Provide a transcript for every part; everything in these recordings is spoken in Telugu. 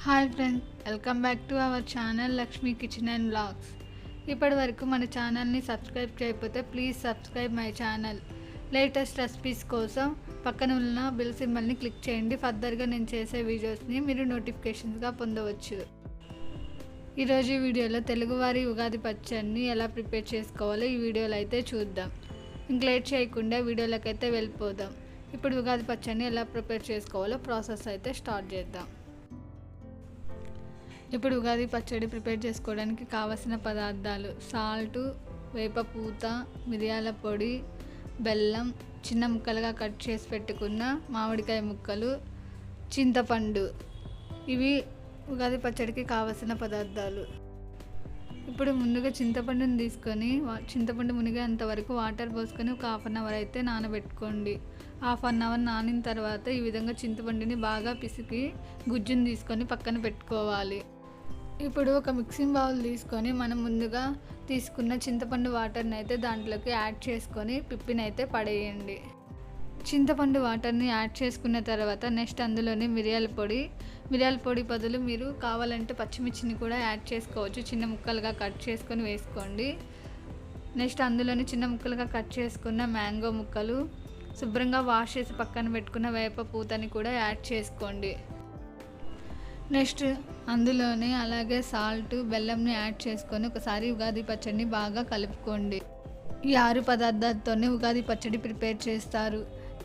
Hi friends, welcome back to our channel Lakshmi kitchen and blogs. ఇప్పటి వరకు మన ఛానల్ని సబ్స్క్రైబ్ చేయకపోతే please subscribe my channel. Latest recipes కోసం పక్కన ఉన్న బెల్ సింబల్ని క్లిక్ చేయండి. ఫర్దర్గా నేను చేసే వీడియోస్ని మీరు నోటిఫికేషన్స్గా పొందవచ్చు. ఈరోజు ఈ వీడియోలో తెలుగువారి ఉగాది పచ్చడిని ఎలా ప్రిపేర్ చేసుకోవాలో ఈ వీడియోలో అయితే చూద్దాం. ఇంక లేట్ చేయకుండా వీడియోలోకి అయితే వెళ్ళిపోదాం. ఇప్పుడు ఉగాది పచ్చడిని ఎలా ప్రిపేర్ చేసుకోవాలో ప్రాసెస్ అయితే స్టార్ట్ చేద్దాం. ఇప్పుడు ఉగాది పచ్చడి ప్రిపేర్ చేసుకోవడానికి కావలసిన పదార్థాలు: సాల్టు, వేపపూత, మిరియాల పొడి, బెల్లం, చిన్న ముక్కలుగా కట్ చేసి పెట్టుకున్న మామిడికాయ ముక్కలు, చింతపండు. ఇవి ఉగాది పచ్చడికి కావలసిన పదార్థాలు. ఇప్పుడు ముందుగా చింతపండుని తీసుకొని చింతపండు మునిగేంత వరకు వాటర్ పోసుకొని ఒక 1/2 అవర్ అయితే నానబెట్టుకోండి. 1/2 అవర్ నానిన తర్వాత ఈ విధంగా చింతపండుని బాగా పిసికి గుజ్జుని తీసుకొని పక్కన పెట్టుకోవాలి. ఇప్పుడు ఒక మిక్సింగ్ బౌల్ తీసుకొని మనం ముందుగా తీసుకున్న చింతపండు వాటర్ని అయితే దాంట్లోకి యాడ్ చేసుకొని పిప్పిని అయితే పడేయండి. చింతపండు వాటర్ని యాడ్ చేసుకున్న తర్వాత నెక్స్ట్ అందులోనే మిరియాల పొడి బదులు మీరు కావాలంటే పచ్చిమిర్చిని కూడా యాడ్ చేసుకోవచ్చు. చిన్న ముక్కలుగా కట్ చేసుకొని వేసుకోండి. నెక్స్ట్ అందులోని చిన్న ముక్కలుగా కట్ చేసుకున్న మ్యాంగో ముక్కలు, శుభ్రంగా వాష్ చేసి పక్కన పెట్టుకున్న వేప పూతని కూడా యాడ్ చేసుకోండి. నెక్స్ట్ అందులోనే అలాగే సాల్ట్, బెల్లంని యాడ్ చేసుకొని ఒకసారి ఉగాది పచ్చడిని బాగా కలుపుకోండి. ఈ 6 పదార్థాలతోనే ఉగాది పచ్చడి ప్రిపేర్ చేస్తారు.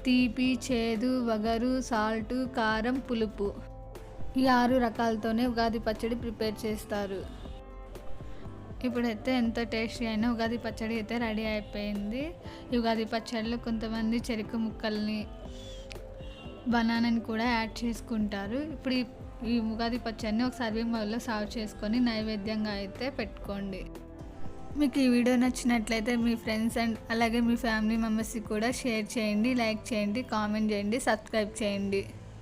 తీపి, చేదు, వగరు, సాల్టు, కారం, పులుపు. ఈ 6 రకాలతోనే ఉగాది పచ్చడి ప్రిపేర్ చేస్తారు. ఇప్పుడైతే ఎంతో టేస్టీ అయిన ఉగాది పచ్చడి అయితే రెడీ అయిపోయింది. ఈ ఉగాది పచ్చడిలో కొంతమంది చెరుకు ముక్కల్ని, బనానాని కూడా యాడ్ చేసుకుంటారు. ఇప్పుడు ఈ ఉగాది పచ్చడిని ఒక సర్వింగ్ బౌల్లో సర్వ్ చేసుకొని నైవేద్యంగా అయితే పెట్టుకోండి. మీకు ఈ వీడియో నచ్చినట్లయితే మీ ఫ్రెండ్స్ అండ్ అలాగే మీ ఫ్యామిలీ మెంబర్స్కి కూడా షేర్ చేయండి, లైక్ చేయండి, కామెంట్ చేయండి, సబ్స్క్రైబ్ చేయండి.